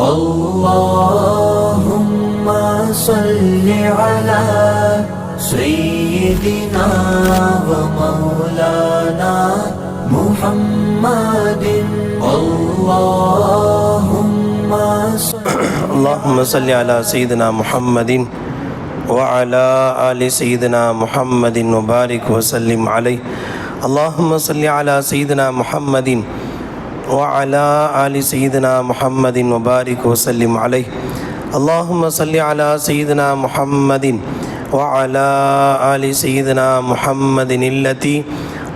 اللهم صل على سيدنا ومولانا محمد. اللهم صل على سيدنا محمد وعلى آل سيدنا محمد وبارك وسلم عليه. اللهم صل على سيدنا محمد وعلى آل سيدنا محمد وبارك وسلم عليه. اللهم صل على سيدنا محمد وعلى آل سيدنا محمد التي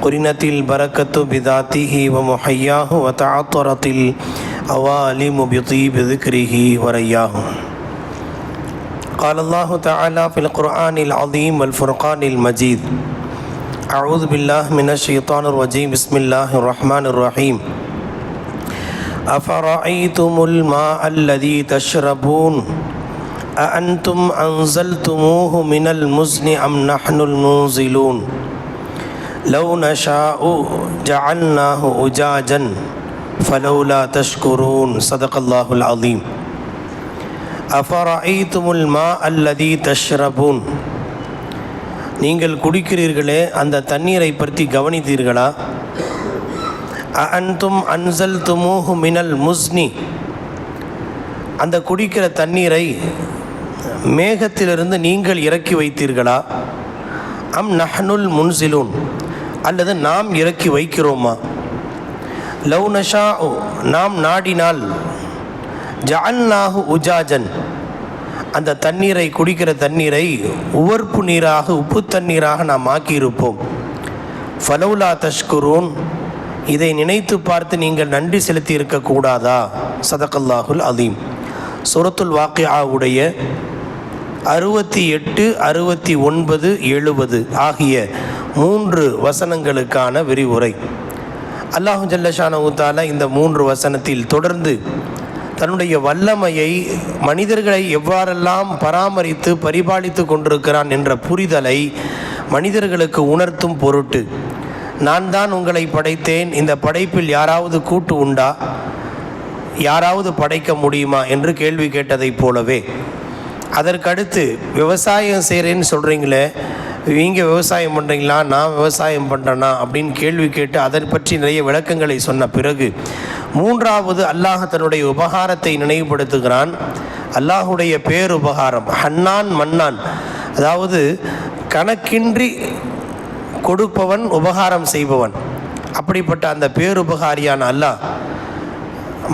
قرنت البركة بذاته ومحياه وتعطرت الأوالم بطيب ذكره ورياه. قال الله تعالى في القرآن العظيم والفرقان المجيد: أعوذ بالله من الشيطان الرجيم. بسم الله الرحمن الرحيم. أفرأيتم الماء الذي تشربون أأنتم أنزلتموه من المزن أم نحن المنزلون لو نشاء جعلناه أجاجا فلولا تشكرون. صدق الله العظيم. أفرأيتم الماء الذي تشربون. நீங்கள் குடிக்கிறீர்களே அந்த தண்ணீரை பற்றி கவனித்தீர்களா? அன்தும் அன்சல்துமூஹு மினல் முஸ்னி, அந்த குடிக்கிற தண்ணீரை மேகத்திலிருந்து நீங்கள் இறக்கி வைத்தீர்களா? அம் நஹ்னுல் முன்சிலூன், அல்லது நாம் இறக்கி வைக்கிறோமா? லவ் நஷா, நாம் நாடினால், ஜஅல்நாஹு உஜாஜன், அந்த தண்ணீரை குடிக்கிற தண்ணீரை உவர்ப்பு நீராக உப்பு தண்ணீராக நாம் ஆக்கியிருப்போம். ஃபலௌலா தஷ்குரூன், இதை நினைத்து பார்த்து நீங்கள் நன்றி செலுத்தி இருக்கக்கூடாதா? சதகல்லாஹுல் அதீம். சூரத்துல் வாக்கிஆவுடைய 68, 69, 70 ஆகிய 3 வசனங்களுக்கான விரிவுரை. அல்லாஹு ஜல்லஷானஹு தஆலா இந்த 3 வசனத்தில் தொடர்ந்து தன்னுடைய வல்லமையை, மனிதர்களை எவ்வாறெல்லாம் பராமரித்து பரிபாலித்து கொண்டிருக்கிறான் என்ற புரிதலை மனிதர்களுக்கு உணர்த்தும் பொருட்டு, நான் தான் உங்களை படைத்தேன், இந்த படைப்பில் யாராவது கூட்டு உண்டா, யாராவது படைக்க முடியுமா என்று கேள்வி கேட்டதைப் போலவே, அதற்கடுத்து விவசாயம் செய்கிறேன்னு சொல்கிறீங்களே, நீங்கள் விவசாயம் பண்ணுறீங்களா, நான் விவசாயம் பண்ணுறேன்னா அப்படின்னு கேள்வி கேட்டு அதை பற்றி நிறைய விளக்கங்களை சொன்ன பிறகு, மூன்றாவது அல்லாஹ் தன்னுடைய உபகாரத்தை நினைவுபடுத்துகிறான். அல்லாஹுடைய பேருபகாரம், ஹன்னான் மன்னான், அதாவது கணக்கின்றி கொடுப்பவன், உபகாரம் செய்பவன். அப்படிப்பட்ட அந்த பேருபகாரியான அல்லாஹ்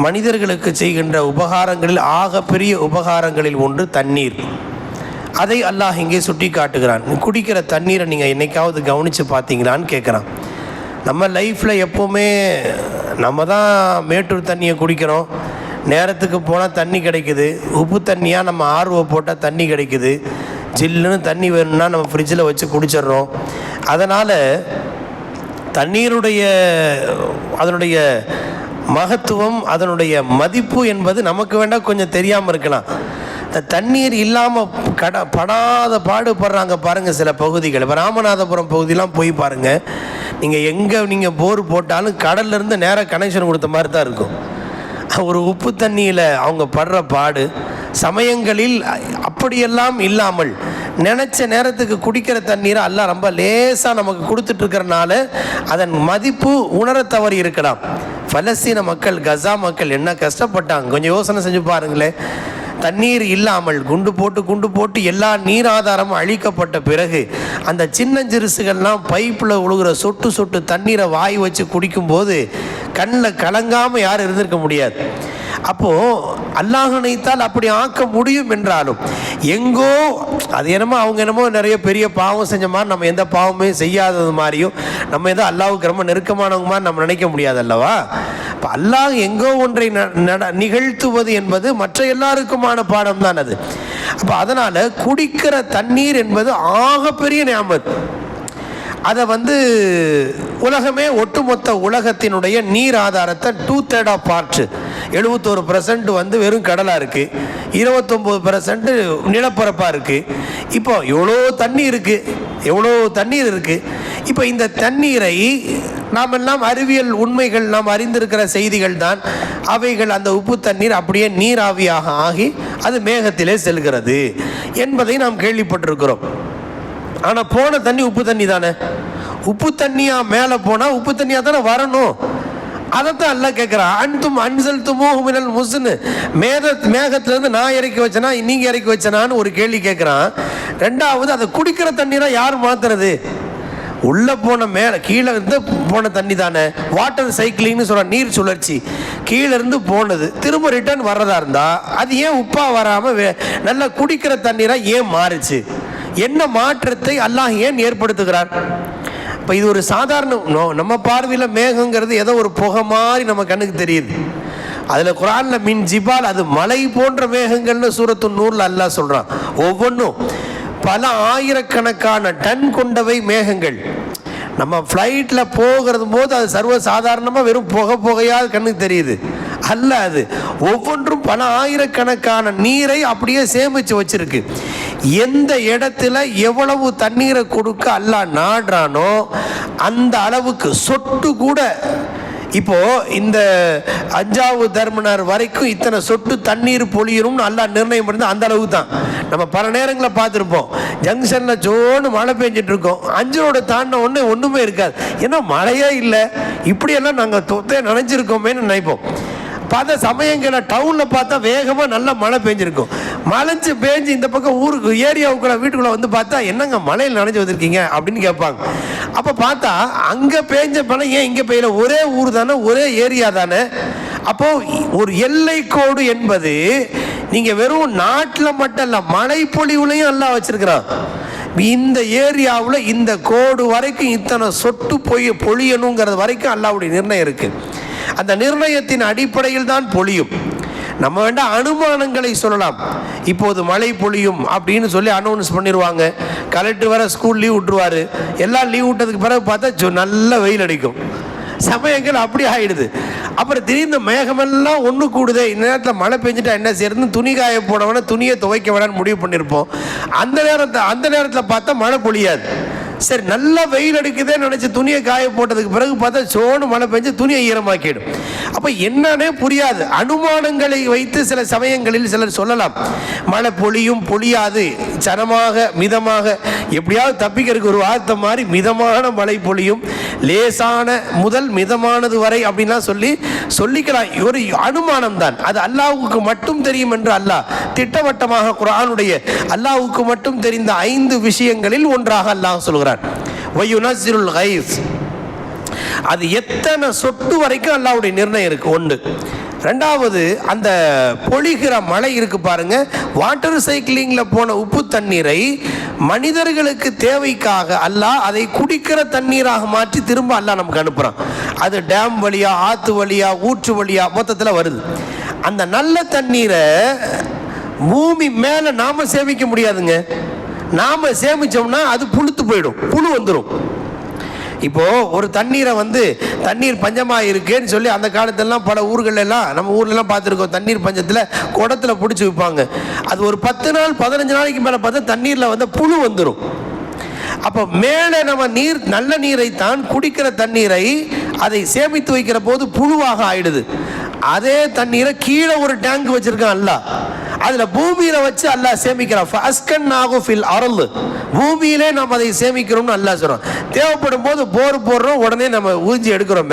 மனிதர்களுக்கு செய்கின்ற உபகாரங்களில் ஆகப்பெரிய உபகாரங்களில் ஒன்று தண்ணீர். அதை அல்லாஹ் இங்கே சுட்டி காட்டுகிறான். குடிக்கிற தண்ணீரை நீங்கள் என்னைக்காவது கவனித்து பார்த்தீங்களான்னு கேட்குறான். நம்ம லைஃப்பில் எப்போவுமே நம்ம தான் மேட்டூர் தண்ணியை குடிக்கிறோம், நேரத்துக்கு போனால் தண்ணி கிடைக்குது, உப்பு தண்ணியாக நம்ம ஆர்வம் போட்டால் தண்ணி கிடைக்குது, ஜில்லுன்னு தண்ணி வேணும்னா நம்ம ஃப்ரிட்ஜில் வச்சு குடிச்சிட்றோம். அதனால் தண்ணீருடைய அதனுடைய மகத்துவம், அதனுடைய மதிப்பு என்பது நமக்கு வேண்டாம் கொஞ்சம் தெரியாமல் இருக்கலாம். இந்த தண்ணீர் இல்லாமல் படாத பாடுபடுறாங்க பாருங்கள் சில பகுதிகள். இப்போ ராமநாதபுரம் பகுதியெலாம் போய் பாருங்கள், நீங்கள் எங்கே நீங்கள் போர் போட்டாலும் கடல்லேருந்து நேராக கனெக்ஷன் கொடுத்த மாதிரி தான் இருக்கும். ஒரு உப்பு தண்ணியில் அவங்க படுற பாடு சமயங்களில் அப்படியெல்லாம் இல்லாமல் நினச்ச நேரத்துக்கு குடிக்கிற தண்ணீரை அல்லாஹ் ரொம்ப லேசாக நமக்கு கொடுத்துட்ருக்கிறனால அதன் மதிப்பு உணர தவறி இருக்கலாம். பலஸ்தீன மக்கள், கசா மக்கள் என்ன கஷ்டப்பட்டாங்க கொஞ்சம் யோசனை செஞ்சு பாருங்களேன். தண்ணீர் இல்லாமல் குண்டு போட்டு எல்லா நீர் ஆதாரமும் அழிக்கப்பட்ட பிறகு அந்த சின்னஞ்சிறுசுகள்லாம் பைப்பில் விழுகிற சொட்டு தண்ணீரை வாய் வச்சு குடிக்கும்போது கண்ணில் கலங்காமல் யாரும் இருந்திருக்க முடியாது. அப்போது அல்லாஹ் நினைத்தால் அப்படி ஆக்க முடியும் என்றாலும் எங்கோ அது என்னமோ அவங்க என்னமோ நிறைய பெரிய பாவம் செஞ்ச மாதிரி, நம்ம எந்த பாவமே செய்யாதது மாதிரியும், நம்ம எதோ அல்லாஹ்வுக்கு ரொம்ப நெருக்கமானவங்க மாதிரி நம்ம நினைக்க முடியாது அல்லவா? இப்போ அல்லாஹ் எங்கோ ஒன்றை நிகழ்த்துவது என்பது மற்ற எல்லாருக்குமான பாடம் தான் அது. அப்போ அதனால் குடிக்கிற தண்ணீர் என்பது ஆகப்பெரிய நியாமத். அதை உலகமே ஒட்டுமொத்த உலகத்தினுடைய நீர் ஆதாரத்தை 2/3 ஆஃப் பார்ட் 71% வெறும் கடலாக இருக்குது, 29% நிலப்பரப்பாக இருக்குது. இப்போ எவ்வளோ தண்ணி இருக்குது, எவ்வளோ தண்ணீர் இருக்குது. இப்போ இந்த தண்ணீரை நாம் எல்லாம் அறிவியல் உண்மைகள் நாம் அறிந்திருக்கிற செய்திகள் தான். அவைகள் அந்த உப்பு தண்ணீர் அப்படியே நீராவியாக ஆகி அது மேகத்திலே செல்கிறது என்பதை நாம் கேள்விப்பட்டிருக்கிறோம். ஆனால் போன தண்ணி உப்பு தண்ணி தானே. உப்பு தண்ணியாக மேலே போனால் உப்பு தண்ணியாக தானே வரணும். அதைத்தான் எல்லாம் கேட்குறான். அன்தும் அன்சல்துமோ மினல் முஸ்னு, மேகத்திலேருந்து நான் இறக்கி வச்சேனா நீங்கள் இறக்கி வச்சனான்னு ஒரு கேள்வி கேட்குறான். ரெண்டாவது, அதை குடிக்கிற தண்ணீராக யார் மாற்றுறது? உள்ளே போன மேலே கீழே இருந்து போன தண்ணி தானே. வாட்டர் சைக்கிளிங்னு சொல்கிற நீர் சுழற்சி, கீழேருந்து போனது திரும்ப ரிட்டர்ன் வர்றதா இருந்தால் அது ஏன் உப்பாக வராமல் நல்லா குடிக்கிற தண்ணீராக ஏன் மாறுச்சு? என்ன மாற்றத்தை அல்லாஹ் ஏன் ஏற்படுத்துகிறார்? இப்போ இது ஒரு சாதாரண நம்ம பார்வையில் மேகங்கிறது ஏதோ ஒரு புகை மாதிரி நம்ம கண்ணுக்கு தெரியுது. அதில் குர்ஆனில் மின் ஜிபால், அது மலை போன்ற மேகங்கள்னு சூரத்து நூறில் அல்லாஹ் சொல்கிறான். ஒவ்வொன்றும் பல ஆயிரக்கணக்கான டன் கொண்டவை மேகங்கள். நம்ம ஃப்ளைட்டில் போகிறது போது அது சர்வ சாதாரணமாக வெறும் புகையாக கண்ணுக்கு தெரியுது. அல்ல, அது ஒவ்வொன்றும் பல ஆயிரக்கணக்கான நீரை அப்படியே சேமித்து வச்சிருக்கு. எந்த இடத்துல எவ்வளவு தண்ணீரை கொடுக்க அல்லாஹ் நாடுறானோ அந்த அளவுக்கு சொட்டு கூட. இப்போ இந்த 5வது தர்மனார் வரைக்கும் இத்தனை சொட்டு தண்ணீர் பொழியணும்னு அல்லாஹ் நிர்ணயம் பண்ணி அந்த அளவு தான். நம்ம பல நேரங்களில் பார்த்துருப்போம், ஜங்ஷனில் ஜோன்னு மழை பெஞ்சிட்டு இருக்கோம், 5 தாண்டின ஒன்று ஒன்றுமே இருக்காது. ஏன்னா மழையே இல்லை, இப்படியெல்லாம் நாங்கள் தொத்தையை நினைச்சிருக்கோமேன்னு நினைப்போம். பார்த்தா சமயங்களில் டவுனில் பார்த்தா வேகமாக நல்லா மழை பெஞ்சிருக்கும். மழைச்சு பேஞ்சு இந்த பக்கம் ஊருக்கு ஏரியாவுக்குள்ள வீட்டுக்குள்ளே பார்த்தா என்னங்க மழையில் நனைஞ்சு வந்திருக்கீங்க அப்படின்னு கேட்பாங்க. அப்போ பார்த்தா அங்கே பேஞ்ச மழை ஏன் இங்கே பெய்யல? ஒரே ஊர் தானே, ஒரே ஏரியா தானே. அப்போது ஒரு எல்லை கோடு என்பது நீங்கள் வெறும் நாட்டில் மட்டும் இல்லை, மழை பொழிவுலையும் எல்லாம் வச்சிருக்கிறான். இந்த ஏரியாவில் இந்த கோடு வரைக்கும் இத்தனை சொட்டு பொழியணுங்கிறது வரைக்கும் அல்லாஹ்வுடைய நிர்ணயம் இருக்குது. அந்த நிர்ணயத்தின் அடிப்படையில் தான் பொழியும். நம்ம வேண்டாம் அனுமானங்களை சொல்லலாம். இப்போது மழை பொழியும் அப்படின்னு சொல்லி அனௌன்ஸ் பண்ணிடுவாங்க. கலெக்டர் வர ஸ்கூல் லீவ் விட்டுருவார். எல்லாம் லீவ் விட்டதுக்கு பிறகு பார்த்தா நல்ல வெயில் அடிக்கும். சமயங்கள் அப்படி ஆகிடுது. அப்புறம் திடீர்னு மேகமெல்லாம் ஒன்று கூடுதே, இந்த நேரத்தில் மழை பெஞ்சிட்டா என்ன செய்யறதுன்னு துணி காய போடவேனா துணியை துவைக்க வேணான்னு முடிவு பண்ணியிருப்போம். அந்த நேரத்தில் பார்த்தா மழை பொழியாது. சரி, நல்லா வெயில் அடிக்குதே நினச்சி துணியை காய போட்டதுக்கு பிறகு பார்த்தா சோன்னு மழை பெஞ்சு துணியை ஈரமாக்கிடும். அப்போ என்னன்னே புரியாது. அனுமானங்களை வைத்து சில சமயங்களில் சிலர் சொல்லலாம், மழை பொழியும் பொழியாது, சனமாக மிதமாக, எப்படியாவது தப்பிக்கிறதுக்கு ஒரு வார்த்தை மாதிரி மிதமான மழை பொழியும், லேசான முதல் மிதமானது வரை அப்படின்லாம் சொல்லிக்கலாம். ஒரு அனுமானம் தான். அது அல்லாஹ்வுக்கு மட்டும் தெரியும் என்று அல்லாஹ் திட்டவட்டமாக குர்ஆனுடைய அல்லாஹ்வுக்கு மட்டும் தெரிந்த 5 விஷயங்களில் ஒன்றாக அல்லாஹ் சொல்கிறார். வயுனஸ்ஸிலுல் கைஸ், அது எத்தனை சொட்டு வரைக்கும் அல்லாஹ்வுடைய நிர்ணயம் இருக்கு. ஒன்று. ரெண்டாவது, அந்த பொழிகிற மழை இருக்கு பாருங்க, வாட்டர் சைக்கிளிங்கில் போன உப்பு தண்ணீரை மனிதர்களுக்கு தேவைக்காக அல்லாஹ் அதை குடிக்கிற தண்ணீராக மாற்றி திரும்ப அல்லாஹ் நமக்கு அனுப்புகிறான். அது டேம் வழியா, ஆற்று வழியா, ஊற்று வழியா மொத்தத்தில் வருது. அந்த நல்ல தண்ணீரை பூமி மேலே நாம சேமிக்க முடியாதுங்க. நாம சேமிச்சோம்னா அது புழுத்து போயிடும், புழு வந்துடும். இப்போ ஒரு தண்ணீரை தண்ணீர் பஞ்சமாக இருக்குன்னு சொல்லி அந்த காலத்திலலாம் பல ஊர்களெல்லாம் நம்ம ஊர்லலாம் பார்த்துருக்கோம். தண்ணீர் பஞ்சத்தில் குடத்தில் பிடிச்சி வைப்பாங்க. அது ஒரு 10 நாள் 15 நாளைக்கு மேலே பார்த்தா தண்ணீரில் புழு வந்துடும். அப்போ மேலே நம்ம நல்ல நீரை தான் குடிக்கிற தண்ணீரை அதை சேமித்து வைக்கிற போது புழுவாக ஆயிடுது. அதே தண்ணீரை கீழே ஒரு டேங்க் வச்சிருக்கான் அல்லாஹ், அதுல பூமியில வச்சு அல்லாஹ் சேமிக்கிறான். பூமியிலே நம்ம அதை சேமிக்கிறோம்னு அல்லாஹ் சொல்றோம். தேவைப்படும் போது போடுறோம், உடனே நம்ம ஊஞ்சி எடுக்கிறோம்.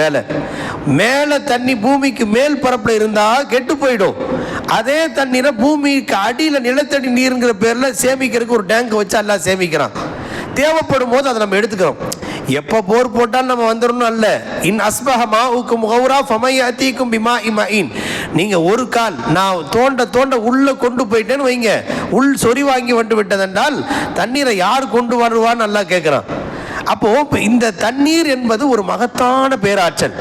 மேலே தண்ணி பூமிக்கு மேல் பரப்புல இருந்தா கெட்டு போயிடும். அதே தண்ணீரை பூமிக்கு அடியில் நிலத்தடி நீருங்கிற பேர்ல சேமிக்கிறதுக்கு ஒரு டேங்க் வச்சு அல்லாஹ் சேமிக்கிறான். தேவைப்படும் போது அதை நம்ம எடுத்துக்கிறோம். எப்போ போர் போட்டாலும் நம்ம வந்துடணும் அல்ல. இன் அஸ்பஹ மாஉக்கும் கௌரா ஃபமையதீக்கும் பிமாஇ மஈன். நீங்க ஒரு கால் நான் தோண்ட உள்ள கொண்டு போயிட்டேன்னு வைங்க, உள் சொறி வாங்கி வந்து விட்டதென்றால் தண்ணீரை யார் கொண்டு வருவான்னு நல்லா கேட்குறான். அப்போ இந்த தண்ணீர் என்பது ஒரு மகத்தான பேராற்றல்,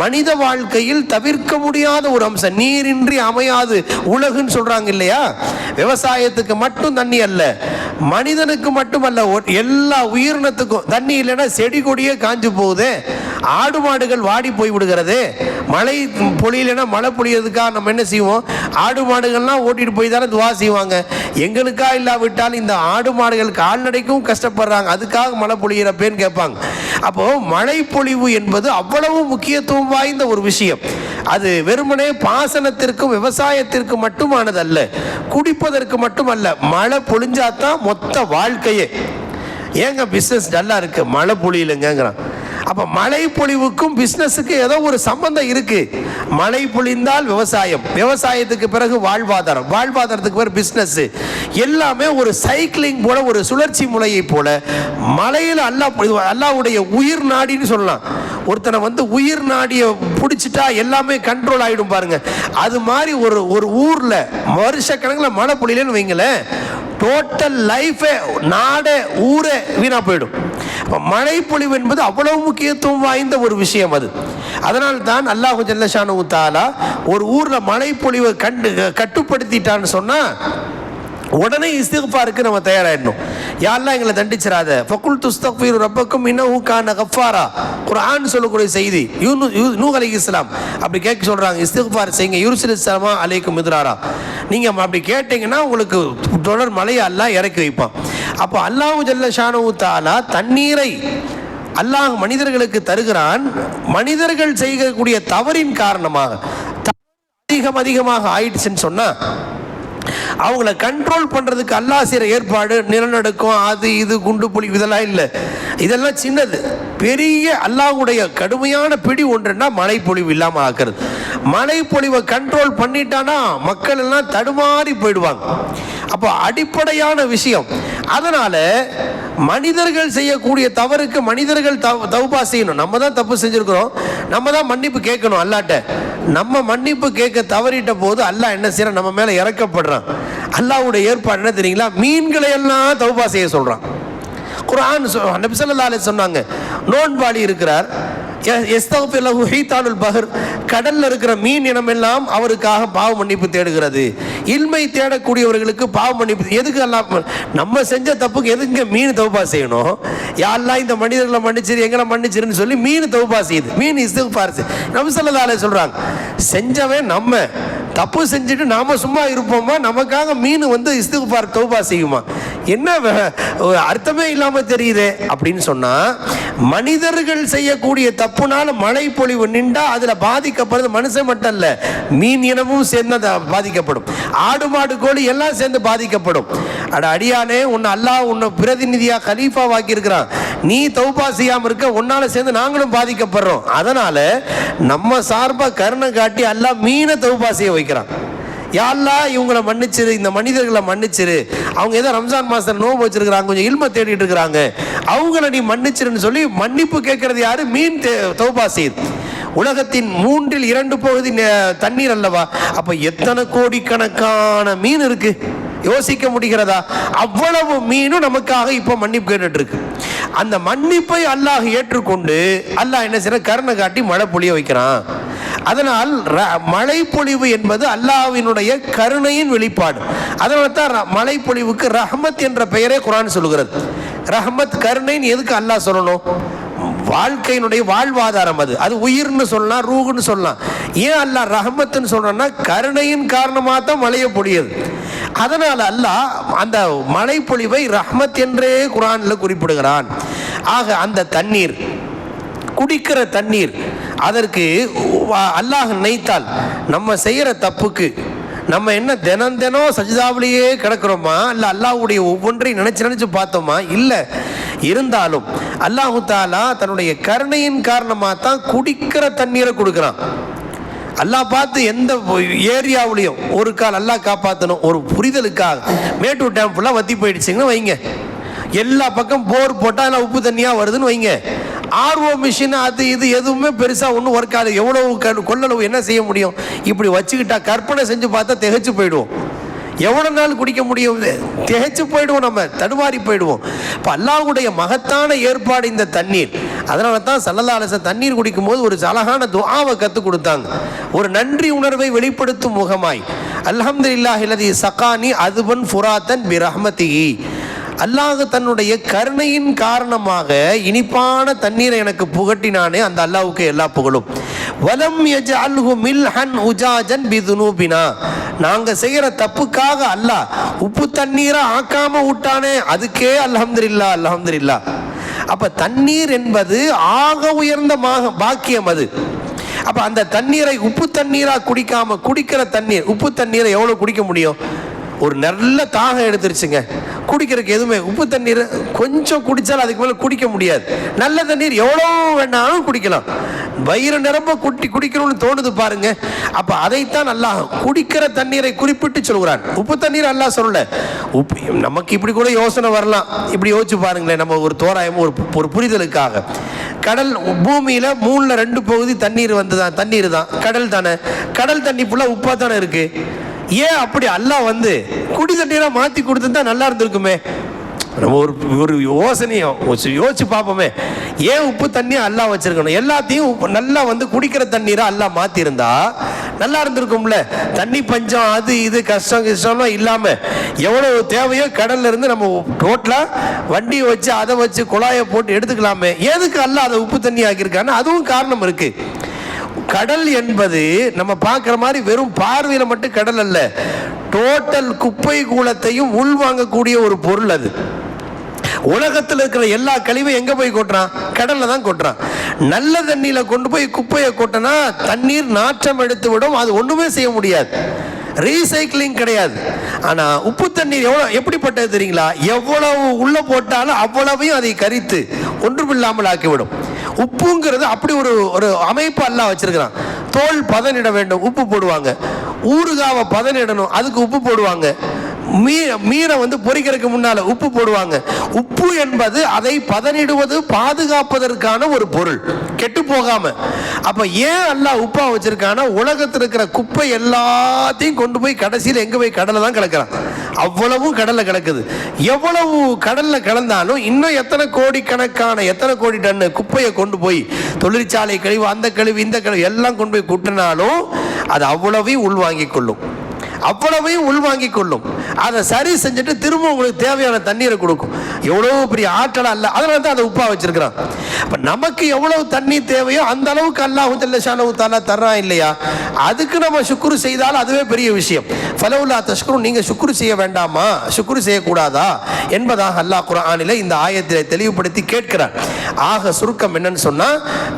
மனித வாழ்க்கையில் தவிர்க்க முடியாத ஒரு அம்சம். நீரின்றி அமையாது உலகுன்னு சொல்றாங்க இல்லையா? விவசாயத்துக்கு மட்டும் தண்ணி அல்ல, மனிதனுக்கு மட்டுமல்ல, எல்லா உயிரினத்துக்கும். தண்ணி இல்லைன்னா செடி கொடியே காஞ்சு போகுது, ஆடு மாடுகள் வாடி போய் விடுகிறது. மழை பொழியலைன்னா மழை பொழியறதுக்காக நம்ம என்ன செய்வோம்? ஆடு மாடுகள்லாம் ஓட்டிட்டு போய் தானே துவா செய்வாங்க. எங்களுக்கா இல்லாவிட்டால் இந்த ஆடு மாடுகள் கால்நடைக்கும் கஷ்டப்படுறாங்க, அதுக்காக மழை பொழியிறப்பேன்னு கேட்பாங்க. அப்போ மழை பொழிவு என்பது அவ்வளவு முக்கியத்துவம் வாய்ந்த ஒரு விஷயம். அது வெறுமனே பாசனத்திற்கும் விவசாயத்திற்கு மட்டுமானதல்ல, குடிப்பதற்கு மட்டுமல்ல. மழை பொழிஞ்சாதான் மொத்த வாழ்க்கையே. ஏங்க பிஸ்னஸ் டல்லா இருக்கு, மழை பொழியலைங்கிறான். அப்போ மழை பொழிவுக்கும் பிஸ்னஸுக்கு ஏதோ ஒரு சம்பந்தம் இருக்கு. மழை பொழிந்தால் விவசாயம், விவசாயத்துக்கு பிறகு வாழ்வாதாரம், வாழ்வாதாரத்துக்கு பிறகு பிஸ்னஸ், எல்லாமே ஒரு சைக்கிளிங் போல, ஒரு சுழற்சி முறையை போல. மழையில் அல்லாஹ்வுடைய உயிர் நாடின்னு சொல்லலாம். ஒருத்தனை உயிர் நாடியை பிடிச்சிட்டா எல்லாமே கண்ட்ரோல் ஆகிடும் பாருங்க. அது மாதிரி ஒரு ஊரில் வருஷக்கணக்கில் மழை பொழியலன்னு வைங்களேன், டோட்டல் லைஃபே, நாடே, ஊரே வீணா போயிடும். மழை பொழிவு என்பது அவ்வளவு முக்கியத்துவம் வாய்ந்த ஒரு விஷயம் அது. அதனால் தான் அல்லாஹ் ஜல்ல ஷானஹு தஆலா ஒரு ஊரில் மழை பொழிவை கட்டுப்படுத்திட்டான்னு சொன்னால் உடனே இஸ்திக்ஃபாருக்கு நம்ம தயாராகிடணும். யா அல்லாஹ் எங்களை தண்டிச்சிராத, ஃபகுல் துஸ்தக்ஃபிரு ரப்பக்கும் இன்னஹு கான கஃபாரா, குர்ஆன் சொல்லக்கூடிய செய்தி. நூஹ் அலைஹிஸ்ஸலாம் அப்படி கேட்க சொல்கிறாங்க, இஸ்திக்ஃபார் செய்யுங்க, யுர்சிலிஸ் ஸமா அலைக்கும் மித்ராரா. நீங்கள் அப்படி கேட்டிங்கன்னா உங்களுக்கு தொடர் மழையை அல்லாஹ் இறக்கி வைப்பான். அப்போ அல்லாஹ் ஜல்ல ஷானஹு தஆலா தண்ணீரை அல்லாஹ் மனிதர்களுக்கு தருகிறான். மனிதர்கள் செய்யக்கூடிய தவறின் காரணமாக அதிகமாக ஆயிடுச்சுன்னு சொன்னால் அவங்கள கண்ட்ரோல் பண்ணுறதுக்கு அல்லாஹ் செய்கிற ஏற்பாடு, நிலநடுக்கம், அது இது குண்டு புலி, இதெல்லாம் இல்லை. இதெல்லாம் சின்னது. பெரிய அல்லாஹ்வுடைய கடுமையான பிடி ஒன்றுன்னா மழை பொழிவு இல்லாமல் ஆக்குறது. மழை பொழிவை கண்ட்ரோல் பண்ணிட்டானா மக்கள் எல்லாம் தடுமாறி போயிடுவாங்க. அப்போ அடிப்படையான விஷயம். அதனால மனிதர்கள் செய்யக்கூடிய தவறுக்கு மனிதர்கள் தௌபா செய்யணும். நம்ம தான் தப்பு செஞ்சிருக்கிறோம், நம்ம தான் மன்னிப்பு கேட்கணும் அல்லாஹ்ட்ட. நம்ம மன்னிப்பு கேட்க தவறிட்ட போது அல்லாஹ் என்ன செய்யறான்? நம்ம மேல இறக்கப்படுறான். அல்லாஹ்வுடைய ஏற்பாடு என்ன தெரியுங்களா? மீன்களை எல்லாம் தௌபா செய்ய சொல்றான். குர்ஆன் நபி ஸல்லல்லாஹு அலைஹி சொன்னாங்க, நோன்பாளி இருக்கிறார், கடல்ல இருக்கிற மீன் இனம் எல்லாம் அவருக்காக பாவ மன்னிப்பு தேடுகிறது. இல்மை தேடக்கூடியவர்களுக்கு பாவ மன்னிப்பு எதுக்கு? எல்லாம் நம்ம செஞ்ச தப்புக்கு எதுங்க மீன் தௌபா செய்யணும்? யாரெல்லாம் இந்த மனிதர்களை மன்னிச்சிரு, எங்களை மன்னிச்சிருன்னு சொல்லி மீன் தௌபா செய்யுது. மீன் இஸ்திக்ஃபார். நபி ஸல்லல்லாஹு அலைஹி சொல்றாங்க, செஞ்சவன் நம்ம தப்பு செஞ்சுட்டு நாம சும்மா இருப்போமா? நமக்காக மீன் இஸ்திக்ஃபார் தௌபா செய்யுமா? என்ன அர்த்தமே இல்லாம தெரியுது அப்படின்னு சொன்னா, மனிதர்கள் செய்யக்கூடிய தப்புனால மழை பொழிவு நின்றா அதுல பாதிக்கப்படுறது மனுஷன் மட்டும் இல்ல, மீன் இனமும் சேர்ந்து பாதிக்கப்படும், ஆடு மாடு கோழி எல்லாம் சேர்ந்து பாதிக்கப்படும். அடியானே, உன்னை அல்லாஹ் உன்னை பிரதிநிதியா கலீஃபா வாக்கி இருக்கிறான், நீ தௌபா செய்யாம இருக்க, உன்னால சேர்ந்து நாங்களும் பாதிக்கப்படுறோம். அதனால நம்ம சார்பா கருணை காட்டி அல்லாஹ் மீனை தௌபா செய்ய வைக்கிறான். யா அல்லாஹ் இவங்களை மன்னிச்சிரு, இந்த மனிதர்களை மன்னிச்சிரு, அவங்க ஏதோ ரம்ஜான் மாசம் நோன்பு வச்சிருக்கிறாங்க, கொஞ்சம் இல்ம தேடிட்டு இருக்கிறாங்க, அவங்கள நீ மன்னிச்சிருன்னு சொல்லி மன்னிப்பு கேட்கறது யாரு? மீன் தௌபா செய்யுது. உலகத்தின் 2/3 தண்ணீர் அல்லவா? அப்ப எத்தனை கோடிக்கணக்கான மீன் இருக்கு, யோசிக்க முடிகிறதா? அவ்வளவு மீனும் நமக்காக இப்போ மன்னிப்பு கேட்டுட்டு இருக்கு. அந்த மன்னிப்பை அல்லாஹ் ஏற்றுக்கொண்டு அல்லாஹ் என்ன செய்யற? கருணை காட்டி மழை பொழிய வைக்கிறான். அதனால் மழை பொழிவு என்பது அல்லாஹ்வினுடைய கருணையின் வெளிப்பாடு. அதனால தான் மழை பொழிவுக்கு ரஹ்மத் என்ற பெயரே குர்ஆன் சொல்லுகிறது. ரஹ்மத், கருணைன்னு எதுக்கு அல்லாஹ் சொல்லணும்? வாழ்க்கையினுடைய வாழ்வாதாரம் அது. அது உயிர்னு சொல்லலாம், ரூஹ்னு சொல்லலாம். ஏன் அல்லாஹ் ரஹ்மத்னு சொல்றான்னா, கருணையின் காரணமாக தான் மழையை பொழியுது. அதனால் அல்லாஹ் அந்த மழை பொழிவை ரஹ்மத் என்றே குர்ஆனில் குறிப்பிடுகிறான். ஆக அந்த தண்ணீர், குடிக்கிற தண்ணீர், அதற்கு அல்லாஹ் நினைத்தால் நம்ம செய்கிற தப்புக்கு நம்ம என்ன தினம் சஜ்தாவிலேயே கிடக்கிறோமா? இல்லை அல்லாஹ்வுடைய ஒவ்வொன்றையும் நினைச்சு பார்த்தோமா? இல்லை. இருந்தாலும் அல்லாஹு தாலா தன்னுடைய கருணையின் காரணமாக தான் குடிக்கிற தண்ணீரை கொடுக்குறான். அல்லாஹ் பார்த்து எந்த ஏரியாவிலையும் ஒரு கால் அல்லாஹ் காப்பாற்றணும், ஒரு புரிதலுக்காக. மேட்டூர் டேம் ஃபுல்லாக வத்தி போயிடுச்சுங்கன்னு வைங்க, எல்லா பக்கம் போர் போட்டால் எல்லாம் உப்பு தண்ணியாக வருதுன்னு வைங்க, ஆர்ஓ மிஷின் அது இது எதுவுமே பெருசாக ஒன்றும் ஒர்க் ஆகுது. எவ்வளவு கொள்ளளவு என்ன செய்ய முடியும்? இப்படி வச்சுக்கிட்டா கற்பனை செஞ்சு பார்த்தா திகைச்சு போயிடுவோம். எவ்வளோ நாள் குடிக்க முடியும்? திகைச்சு போயிடுவோம், நம்ம தடுமாறி போயிடுவோம். இப்போ அல்லாஹ்வுடைய மகத்தான ஏற்பாடு இந்த தண்ணீர். அதனால தான் ஸல்லல்லாஹு அலைஹி வஸல்லம் தண்ணீர் குடிக்கும் போது ஒரு அழகான துஆவை கற்றுக் கொடுத்தாங்க. ஒரு நன்றி உணர்வை வெளிப்படுத்தும் முகமாய், அல்ஹம்துலில்லாஹி அல்லதி சகானி அதுபன் ஃபுராத்தன் பி ரஹ்மதிஹி. அல்லாஹ் தன்னுடைய கருணையின் காரணமாக இனிப்பான தண்ணீரை எனக்கு புகட்டினானே, அந்த அல்லாஹ்வுக்கு எல்லா புகழும். வலம் யஜஅல்ஹு மில்ஹன் உஜாஜன் பிதுனூபினா, நாங்கள் செய்கிற தப்புக்காக அல்லாஹ் உப்பு தண்ணீரை ஆக்காம விட்டானே, அதுக்கே அல்ஹம்துலில்லாஹ் அல்ஹம்துலில்லாஹ். அப்போ தண்ணீர் என்பது ஆக உயர்ந்த பாக்கியம் அது. அப்போ அந்த தண்ணீரை உப்பு தண்ணீராக குடிக்காம, குடிக்கிற தண்ணீர் உப்பு தண்ணீரை எவ்வளோ குடிக்க முடியும்? ஒரு நல்ல தாகம் எடுத்துருச்சுங்க, குடிக்கிறதுக்கு எதுவுமே உப்பு தண்ணீர் கொஞ்சம் குடித்தால் அதுக்கு மேலே குடிக்க முடியாது. நல்ல தண்ணீர் எவ்வளோ வேணாலும் குடிக்கலாம், வயிறு நிரம்ப குடிக்கணும்னு தோணுது பாருங்க. அப்போ அதைத்தான் அல்லாஹ் குடிக்கிற தண்ணீரை குறிப்பிட்டு சொல்கிறான். உப்பு தண்ணீர் அல்லாஹ் சொல்லல. உப்பு நமக்கு இப்படி கூட யோசனை வரலாம், இப்படி யோசிச்சு பாருங்களேன். நம்ம ஒரு தோராயம் ஒரு புரிதலுக்காக, கடல் பூமியில் 3/2 பகுதி தண்ணீர் வந்து தான், தண்ணீர் தான், கடல் தானே. கடல் தண்ணி ஃபுல்லாக உப்பாக தானே இருக்குது. ஏன் அப்படி அல்லாஹ் வந்து குடி தண்ணீரை மாற்றி கொடுத்துருந்தா நல்லா இருந்திருக்குமே? நம்ம ஒரு யோசனையும் யோசிச்சு பார்ப்போமே. ஏன் உப்பு தண்ணியை அல்லாஹ் வச்சிருக்கணும்? எல்லாத்தையும் நல்லா வந்து குடிக்கிற தண்ணீரை அல்லாஹ் மாற்றிருந்தா நல்லா இருந்திருக்கும்ல. தண்ணி பஞ்சம், அது இது கஷ்டம்லாம் இல்லாமல் எவ்வளோ தேவையோ கடல்ல இருந்து நம்ம ரோட்டில் வண்டியை வச்சு அதை வச்சு குழாயை போட்டு எடுத்துக்கலாமே. எதுக்கு அல்லாஹ் அதை உப்பு தண்ணி ஆக்கியிருக்கான்னு அதுவும் காரணம் இருக்குது. கடல் என்பது நம்ம பார்க்குற மாதிரி வெறும் பார்வையில் மட்டும் கடல் அல்ல, டோட்டல் குப்பை கூலத்தையும் உள்வாங்கக்கூடிய ஒரு பொருள் அது. உலகத்தில் இருக்கிற எல்லா கழிவையும் எங்கே போய் கொட்டுறான்? கடலில் தான் கொட்டுறான். நல்ல தண்ணியில் கொண்டு போய் குப்பையை கொட்டினா தண்ணீர் நாற்றம் எடுத்து விடும், அது ஒன்றுமே செய்ய முடியாது, ரீசைக்கிளிங் கிடையாது. ஆனால் உப்பு தண்ணீர் எப்படிப்பட்டது தெரியுங்களா? எவ்வளவு உள்ளே போட்டாலும் அவ்வளவையும் அதை கரித்து ஒன்றுமில்லாமல் ஆக்கிவிடும். உப்புங்கிறது அப்படி ஒரு அமைப்பு அல்லாஹ் வச்சிருக்கிறான். தோல் பதனிட வேண்டும், உப்பு போடுவாங்க. ஊறுகாவை பதனிடணும், அதுக்கு உப்பு போடுவாங்க. மீனை வந்து பொரிக்கிறதுக்கு முன்னால உப்பு போடுவாங்க. உப்பு என்பது அதை பதனிடுவது, பாதுகாப்பதற்கான ஒரு பொருள், கெட்டு போகாம. அப்ப ஏன் அல்லாஹ் உப்பா வச்சிருக்கானா, உலகத்தில் இருக்கிற குப்பை எல்லாத்தையும் கொண்டு போய் கடைசியில் எங்க போய் கடலை தான் கலக்கிறான். அவ்வளவும் கடல்ல கலக்குது. எவ்வளவு கடல்ல கலந்தாலும் இன்னும் எத்தனை கோடிக்கணக்கான, எத்தனை கோடி டன் குப்பையை கொண்டு போய் தொழிற்சாலை கழிவு, அந்த கழிவு, இந்த கழிவு எல்லாம் கொண்டு போய் கூட்டினாலும் அது அவ்வளவையும் உள்வாங்கிக் கொள்ளும், அவ்வளவையும் உள்வாங்கிக் கொள்ளும். அதை சரி செஞ்சுட்டு திரும்ப உங்களுக்கு தேவையான தண்ணீரை கொடுக்கும். எவ்வளவு பெரிய ஆற்றல் அல்ல, அதனால தான் அதை உப்பா வச்சிருக்கிறான். அப்ப நமக்கு எவ்வளவு தண்ணீர் தேவையோ அந்த அளவுக்கு அல்லாஹ் ஜல்ல ஷானஹு தஆலா தர்றான் இல்லையா? அதுக்கு நம்ம சுக்ரு செய்தால் அதுவே பெரிய விஷயம். ஃபலவுலா தஷ்குரு, நீங்க சுக்ரு செய்ய வேண்டாமா, சுக்ரு செய்யக்கூடாதா என்பதாக அல்லாஹ் குர்ஆனிலே இந்த ஆயத்திலே தெளிவுபடுத்தி கேட்கிறான். ஆக சுருக்கம் என்னன்னு சொன்னா,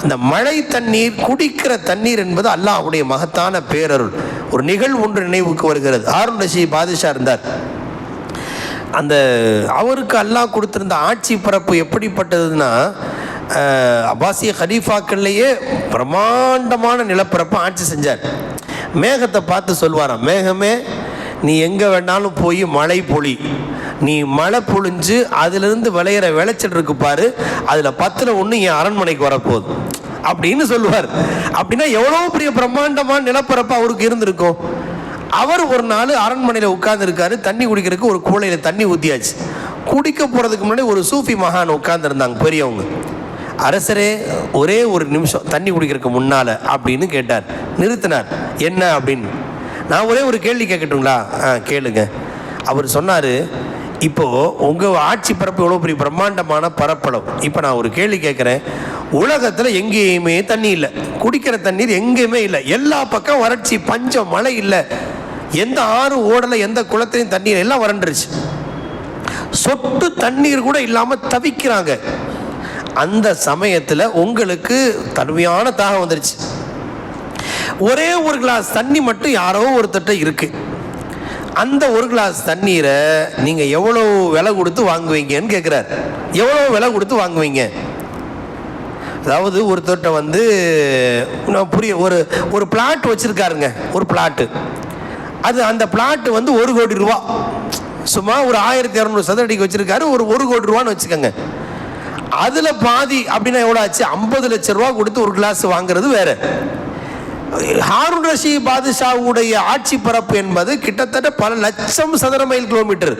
இந்த மழை தண்ணீர், குடிக்கிற தண்ணீர் என்பது அல்லாஹ்வுடைய மகத்தான பேரருள். ஒரு நிகழ்வு ஒன்று நினைவுக்கு வருகிறது. ஹாரூன் ரஷீத் பாதுஷா இருந்தார். அந்த அவருக்கு அல்லாஹ் கொடுத்திருந்த ஆட்சி பரப்பு எப்படிப்பட்டதுன்னா, அப்பாசிய ஹலீஃபாக்கள்லேயே பிரம்மாண்டமான நிலப்பரப்பை ஆட்சி செஞ்சார். மேகத்தை பார்த்து சொல்வாராம், மேகமே நீ எங்கே வேணாலும் போய் மழை பொழி, நீ மழை பொழிஞ்சு அதிலிருந்து விளையிற விளைச்சல் இருக்கு பாரு, அதில் 10ல் 1 என் அரண்மனைக்கு வரப்போகுது அப்படின்னு சொல்லுவார். அப்படின்னா எவ்வளோ பெரிய பிரம்மாண்டமான நிலப்பரப்பு அவருக்கு இருந்திருக்கும். அவர் ஒரு நாள் அரண்மனையில் உட்கார்ந்துருக்காரு, தண்ணி குடிக்கிறதுக்கு ஒரு கூடையில் தண்ணி ஊற்றியாச்சு. குடிக்க போகிறதுக்கு முன்னாடி ஒரு சூஃபி மகான் உட்கார்ந்துருந்தாங்க, பெரியவங்க. அரசரே ஒரே ஒரு நிமிஷம் தண்ணி குடிக்கிறதுக்கு முன்னால் அப்படின்னு கேட்டார். நிறுத்தினார். என்ன அப்படின்னு, நான் ஒரே ஒரு கேள்வி கேட்கட்டுங்களா? கேளுங்க. அவர் சொன்னார், இப்போது உங்கள் ஆட்சி பரப்பு எவ்வளோ பெரிய பிரம்மாண்டமான பரப்பளவு. இப்போ நான் ஒரு கேள்வி கேட்குறேன். உலகத்தில் எங்கேயுமே தண்ணி இல்லை, குடிக்கிற தண்ணீர் எங்கேயுமே இல்லை, எல்லா பக்கம் வறட்சி, பஞ்சம், மழை இல்லை, எந்த ஆறு ஓடலை, எந்த குளத்திலையும் தண்ணீர் எல்லாம் வறண்டுருச்சு, சொட்டு தண்ணீர் கூட இல்லாமல் தவிக்கிறாங்க. அந்த சமயத்தில் உங்களுக்கு தனிமையான தாகம் வந்துருச்சு. ஒரே ஒரு கிளாஸ் தண்ணி மட்டும் யாரோ ஒருத்தட்ட இருக்கு. அந்த ஒரு கிளாஸ் தண்ணீரை நீங்கள் எவ்வளோ விலை கொடுத்து வாங்குவீங்கன்னு கேட்குறாரு. எவ்வளோ விலை கொடுத்து வாங்குவீங்க? அதாவது ஒருத்தர்கிட்ட வந்து ஒரு பிளாட் வச்சுருக்காருங்க, ஒரு பிளாட்டு. அந்த பிளாட்டு வந்து 1 கோடி ரூபா, சும்மா ஒரு 1200 சதுரடிக்கு வச்சுருக்காரு. ஒரு 1 கோடி ரூபான்னு வச்சுக்கோங்க. அதில் பாதி அப்படின்னா எவ்வளோ ஆச்சு? 50 லட்சம் ரூபா கொடுத்து ஒரு கிளாஸ் வாங்குறது வேறு. ஹாரூன் ரஷீத் பாதுஷாவுடைய ஆட்சி பரப்பு என்பது கிட்டத்தட்ட பல லட்சம் சதுர மைல் கிலோமீட்டர்.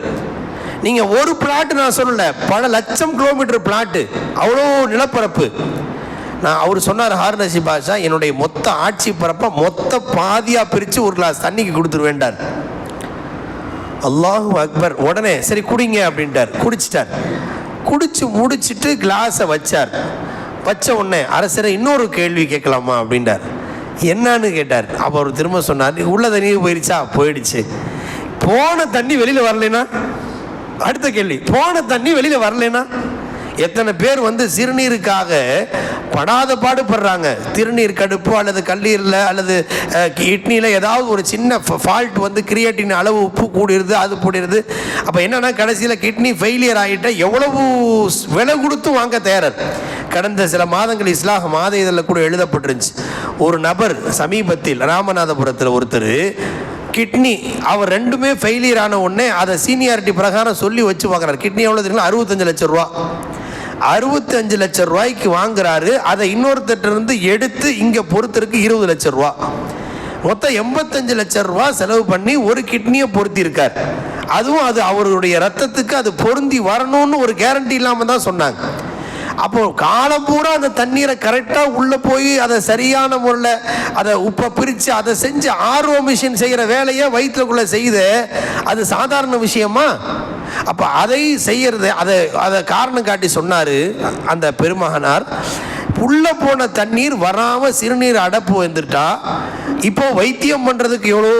நீங்கள் ஒரு பிளாட்டு நான் சொல்லல, பல லட்சம் கிலோமீட்டர் பிளாட்டு, அவ்வளோ நிலப்பரப்பு. அவர் சொன்னார், ஹாரூன் ரஷீத் பாதுஷா என்னுடைய மொத்த ஆட்சி பரப்பை மொத்த பாதியாக பிரித்து ஒரு கிளாஸ் தண்ணிக்கு கொடுத்துருவேண்டார். அல்லாஹு அக்பர். உடனே சரி குடிங்க அப்படின்ட்டார். குடிச்சிட்டார். குடிச்சு முடிச்சுட்டு கிளாஸை வச்சார். வச்ச உடனே அரசரை இன்னொரு கேள்வி கேட்கலாமா அப்படின்றார். என்னன்னு கேட்டார். அப்போ அவர் திரும்ப சொன்னார், உள்ள தண்ணி போயிடுச்சா? போயிடுச்சு. போன தண்ணி வெளியில் வரலைன்னா? அடுத்த கேள்வி, போன தண்ணி வெளியில் வரலைன்னா? எத்தனை பேர் சிறுநீருக்காக படாத பாடுபடுறாங்க. திருநீர் கடுப்பு அல்லது கல்லீரில் அல்லது கிட்னியில் ஏதாவது ஒரு சின்ன ஃபால்ட் கிரியேட்டின் அளவு உப்பு கூடிடுது, அது கூடிடுது. அப்போ என்னென்னா கடைசியில் கிட்னி ஃபெயிலியர் ஆகிட்ட எவ்வளவு விலை கொடுத்தும் வாங்க தயார். கடந்த சில மாதங்கள் இஸ்லாம் மாத இதழில் கூட எழுதப்பட்டிருந்துச்சு. ஒரு நபர் சமீபத்தில் ராமநாதபுரத்தில் ஒருத்தர் கிட்னி அவர் ரெண்டுமே ஃபெயிலியர் ஆன உடனே அதை சீனியாரிட்டி பிரகாரம் சொல்லி வச்சு வாங்குறாரு. கிட்னி எவ்வளோ தெரியுங்களா? 65 லட்சம் ரூபா. 65 லட்சம் ரூபாய்க்கு வாங்குறாரு. அதை இன்னொருத்தருந்து எடுத்து இங்கே பொறுத்தருக்கு 20 லட்சம் ரூபா. மொத்தம் 85 லட்சம் ரூபா செலவு பண்ணி ஒரு கிட்னியை பொருத்தியிருக்கார். அதுவும் அது அவருடைய ரத்தத்துக்கு அது பொருந்தி வரணும்னு ஒரு கேரண்டி இல்லாமல் தான் சொன்னாங்க. அப்போ காலம் பூரா அந்த தண்ணீரை கரெக்டாக உள்ளே போய் அதை சரியான முறையில் அதை உப்பை பிரித்து அதை செஞ்சு ஆர்ஓ மிஷின் செய்கிற வேலையை வயிற்றுக்குள்ளே செய்து அது சாதாரண விஷயமா? அப்போ அதை செய்யறது அதை காரணம் காட்டி சொன்னார் அந்த பெருமகனார். உள்ளே போன தண்ணீர் வராமல் சிறுநீர் அடப்பு வந்துட்டா இப்போ வைத்தியம் பண்ணுறதுக்கு எவ்வளோ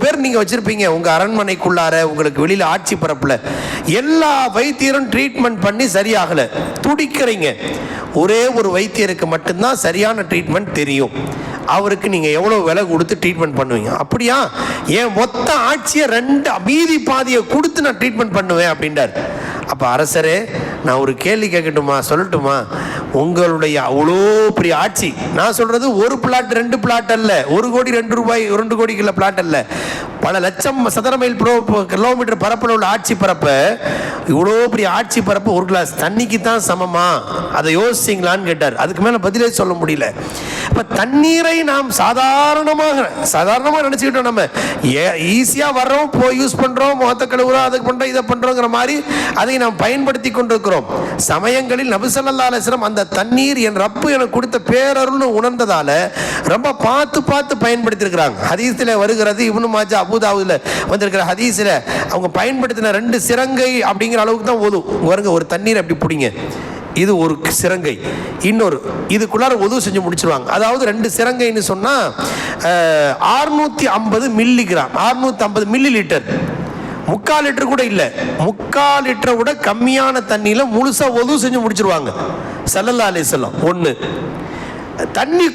பேர் நீங்கள் வச்சுருப்பீங்க உங்கள் அரண்மனைக்குள்ளார, உங்களுக்கு வெளியில் ஆட்சி பரப்பில் எல்லா வைத்தியரும் ட்ரீட்மெண்ட் பண்ணி சரியாகலை, துடிக்கிறீங்க. ஒரே ஒரு வைத்தியருக்கு மட்டும்தான் சரியான ட்ரீட்மெண்ட் தெரியும். அவருக்கு நீங்கள் எவ்வளோ விலை கொடுத்து ட்ரீட்மெண்ட் பண்ணுவீங்க? அப்படியா? என் மொத்த ஆட்சியை மீதி பாதியை கொடுத்து நான் ட்ரீட்மெண்ட் பண்ணுவேன் அப்படின்றார். அப்போ அரசரே, நான் ஒரு கேள்வி கேட்கட்டுமா? சொல்லட்டுமா? உங்களுடைய அவ்வளோ பெரிய ஆட்சி, நான் சொல்கிறது ஒரு பிளாட் 2 பிளாட் அல்ல, 1 கோடி 2 ரூபாய் 2 கோடிக்குள்ள பிளாட் அல்ல, பல லட்சம் சதுர மைல் கிலோமீட்டர் பரப்பில் உள்ள ஆட்சி பரப்ப, இவ்வளோ பெரிய ஆட்சி பரப்பு ஒரு கிளாஸ் தண்ணிக்கு தான் சமமா? அதை யோசிச்சிங்களான்னு கேட்டார். அதுக்கு மேலே பதிலே சொல்ல முடியல. இப்போ தண்ணீரை நாம் சாதாரணமாக நினச்சிக்கிட்டோம். நம்ம ஈஸியாக வர்றோம், போய் யூஸ் பண்ணுறோம், முகத்தை கழுவுறோம், அதுக்கு பண்ணுறோம், இதை பண்ணுறோங்கிற மாதிரி அதை நாம் பயன்படுத்தி கொண்டிருக்கிறோம். சமயங்களில் நபி ஸல்லல்லாஹு அலைஹி வஸல்லம் அந்த தண்ணீர் என் ரப்பு எனக்கு கொடுத்த பேரருள்னு உணர்ந்ததால ரொம்ப பார்த்து பயன்படுத்தி இருக்கிறாங்க. ஹதீஸில் வருகிறது, இப்னு மாஜா அபூதாவுதுல வந்திருக்கிற ஹதீஸில் அவங்க பயன்படுத்தின 2 சிரங்கை அப்படிங்கிற அளவுக்கு தான் ஒது வருங்க. ஒரு தண்ணீர் அப்படி பிடிங்க, இது ஒரு சிரங்கை, இன்னொரு இதுக்குள்ளார உதவு செஞ்சு முடிச்சிருவாங்க. அதாவது 2 சிரங்கைன்னு சொன்னால் 650 மில்லிகிராம், 650 மில்லி லிட்டர், 3/4 லிட்டர் கூட இல்லை, 3/4 லிட்டரை விட கம்மியான தண்ணியில் முழுசாக உதவு செஞ்சு முடிச்சிருவாங்க ஸல்லல்லாஹு அலைஹி வஸல்லம். ஒன்று, தண்ணி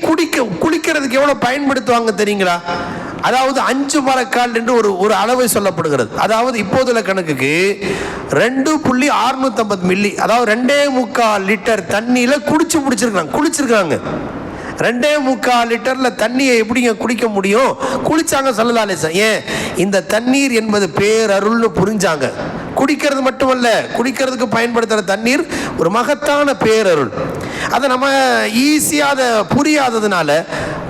குளிக்கிறதுக்கு எவ்வளோ பயன்படுத்துவாங்க தெரியுங்களா? அதாவது 5 மரக்கால் என்று ஒரு அளவை சொல்லப்படுகிறது. அதாவது இப்போதுள்ள கணக்குக்கு 2.650 மில்லி, அதாவது 2.25 லிட்டர் தண்ணியில் குளிச்சிருக்காங்க. 2.25 லிட்டரில் தண்ணியை எப்படிங்க குடிக்க முடியும்? குளிச்சாங்க ஸல்லல்லாஹு அலைஹி வஸல்லம். ஏன்? இந்த தண்ணீர் என்பது பேரருள்னு புரிஞ்சாங்க. குடிக்கிறது மட்டுமல்ல, குடிக்கிறதுக்கு பயன்படுத்துகிற தண்ணீர் ஒரு மகத்தான பேரருள். அதை நம்ம ஈஸியாக அதை புரியாததுனால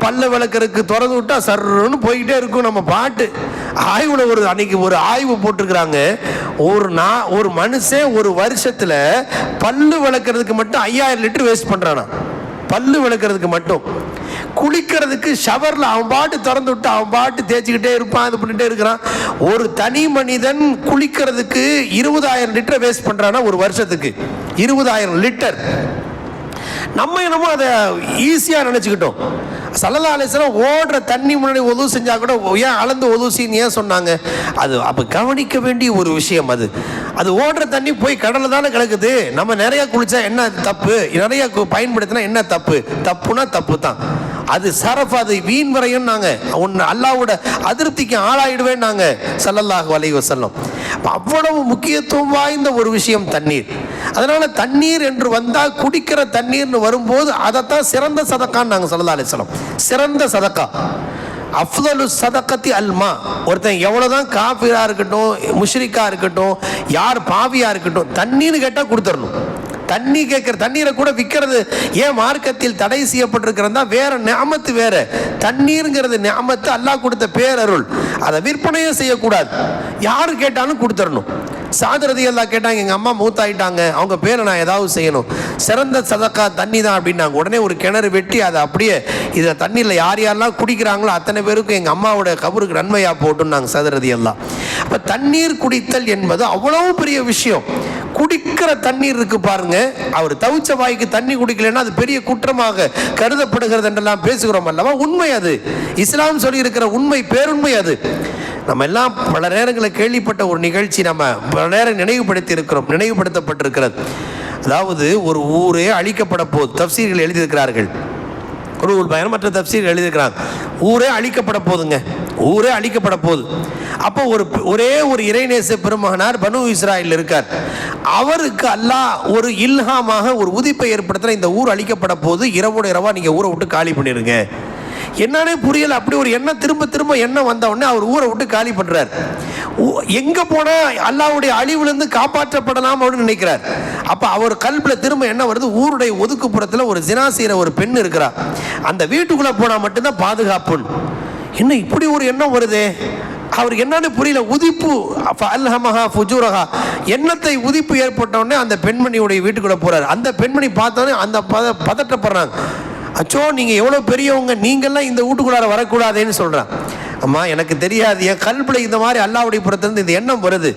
பல்ல விளக்கறதுக்கு திறந்து விட்டா சர்ன்னு போய்கிட்டே இருக்கும் நம்ம பாட்டு. ஆய்வில் அன்னைக்கு ஒரு ஆய்வு போட்டிருக்கிறாங்க. ஒரு மனுஷன் ஒரு வருஷத்தில் பல்லு விளக்குறதுக்கு மட்டும் 5000 லிட்டர் வேஸ்ட் பண்ணுறானா? பல்லு விளக்குறதுக்கு மட்டும். குளிக்கிறதுக்கு ஷவரில் அவன் பாட்டு திறந்து விட்டு அவன் பாட்டு தேய்ச்சிக்கிட்டே இருப்பான், இது பண்ணிகிட்டே இருக்கிறான். ஒரு தனி மனிதன் குளிக்கிறதுக்கு 20000 லிட்டர் வேஸ்ட் பண்ணுறான்னா ஒரு வருஷத்துக்கு 20000 லிட்டர். நம்ம என்னமோ அதை ஈஸியாக நினச்சிக்கிட்டோம். ஸல்லல்லாஹு அலைஹி வஸல்லம் ஓடுற தண்ணி முன்னாடி உதவு செஞ்சால் கூட ஏன் அளந்து உதவு செய்யன்னு ஏன் சொன்னாங்க? அது அப்போ கவனிக்க வேண்டிய ஒரு விஷயம். அது ஓடுற தண்ணி போய் கடலில் தானே கிடக்குது. நம்ம நிறையா குளித்தா என்ன தப்பு? நிறையா பயன்படுத்தினா என்ன தப்பு? தப்புனா தப்பு தான். அது சரஃப், அது வீண் வரையும் நாங்கள் அல்லாஹ்வோட அதிருப்திக்கு ஆளாயிடுவேன் நாங்கள் ஸல்லல்லாஹு அலைஹி வஸல்லம். அவ்வளவு முக்கியத்துவம் வாய்ந்த ஒரு விஷயம் தண்ணீர். அதனால தண்ணீர் என்று வந்தால் குடிக்கிற தண்ணீர்னு வரும்போது அதைத்தான் சிறந்த சதக்கான்னு நாங்கள் ஸல்லல்லாஹு அலைஹி வஸல்லம். சிறந்த சதக்கா, அஃதலு சதக்கத்தி அல்மா. ஒருத்தன் எவ்வளோதான் காஃபிரா இருக்கட்டும், முஷ்ரிக்கா இருக்கட்டும், யார் பாவியா இருக்கட்டும், தண்ணீர்னு கேட்டால் கொடுத்துடணும். தண்ணி கேட்குற தண்ணீரை கூட விற்கிறது ஏன் மார்க்கத்தில் தடை செய்யப்பட்டிருக்கிறதா? வேற நிஅமத்து வேற. தண்ணீருங்கிறது நிஅமத்து, அல்லாஹ் கொடுத்த பேரருள். அதை விற்பனையே செய்யக்கூடாது. யாரு கேட்டாலும் கொடுத்துடணும். சாத் ரலியல்லாஹு கேட்டாங்க, எங்கள் அம்மா மூத்தாயிட்டாங்க, அவங்க பேரை நான் ஏதாவது செய்யணும், சிறந்த சதக்கா தண்ணி தான் அப்படின்னாங்க. உடனே ஒரு கிணறு வெட்டி அதை அப்படியே இதை தண்ணீரில் யாரெல்லாம் குடிக்கிறாங்களோ அத்தனை பேருக்கும் எங்கள் அம்மாவோட கபருக்கு நன்மையாக போட்டுன்னு நாங்கள் சாத் ரலியல்லாஹு. அப்போ தண்ணீர் குடித்தல் என்பது அவ்வளவு பெரிய விஷயம். குடிக்கிற தண்ணீர் இருக்கு பாருங்க, அவர் தவிச்ச வாய்க்கு தண்ணி குடிக்கலன்னா அது பெரிய குற்றமாக கருதப்படுகிறது என்றெல்லாம் பேசுகிறோம் அல்லவா? உண்மை அது. இஸ்லாம் சொல்லி இருக்கிற உண்மை, பேருண்மை அது. நம்ம எல்லாம் பல நேரங்களில் கேள்விப்பட்ட ஒரு நிகழ்ச்சி நம்ம பல நேரம் நினைவுபடுத்தப்பட்டிருக்கிறது. அதாவது ஒரு ஊரே அழிக்கப்பட போது தப்சீர்கள் எழுதியிருக்கிறார்கள். ஒரு பயணமற்ற தப்சீர்கள் எழுதியிருக்கிறாங்க. ஊரே அழிக்கப்பட போதுங்க, ஊரே அழிக்கப்பட போகுது. அப்போ ஒரே ஒரு இறைநேச பெருமகனார் பனு இஸ்ராயில் இருக்கார். அவருக்கு அல்லாஹ் ஒரு இல்ஹாமாக ஒரு உதிப்பை ஏற்படுத்தின, இந்த ஊர் அழிக்கப்பட போது, இரவோட இரவா நீங்கள் ஊரை விட்டு காலி பண்ணிடுங்க. என்னன்னே புரியல. அப்படி ஒரு எண்ணம் திரும்ப எண்ணம் வந்த உடனே அவர் ஊரை விட்டு காலி பண்றார். எங்க போனா அல்லாஹ்வுடைய அழிவுலேருந்து காப்பாற்றப்படலாம் அப்படின்னு நினைக்கிறார். அப்ப அவர் கல்வில திரும்ப என்ன வருது, ஊருடைய ஒதுக்குப்புறத்துல ஒரு ஜினா செய்யற ஒரு பெண் இருக்கிறார். அந்த வீட்டுக்குள்ள போனா மட்டும்தான் பாதுகாப்புன்னு. என்ன இப்படி ஒரு எண்ணம் வருதே, அவருக்கு என்னன்னு புரியல. உதிப்பு அல்ஹமஹா ஃபுஜூரஹா, எண்ணத்தை உதிப்பு ஏற்பட்ட உடனே அந்த பெண்மணியுடைய வீட்டுக்குள்ள போறாரு. அந்த பெண்மணி பார்த்தோன்னே அந்த பதட்டப்படுறாங்க. அச்சோ, நீங்கள் எவ்வளோ பெரியவங்க, நீங்கள்லாம் இந்த வீட்டுக்குள்ளார வரக்கூடாதுன்னு சொல்கிறான். அம்மா, எனக்கு தெரியாது, என் கல்வியில் இந்த மாதிரி அல்லாஹ்வுடைய புறத்திலிருந்து இந்த எண்ணம் வருது,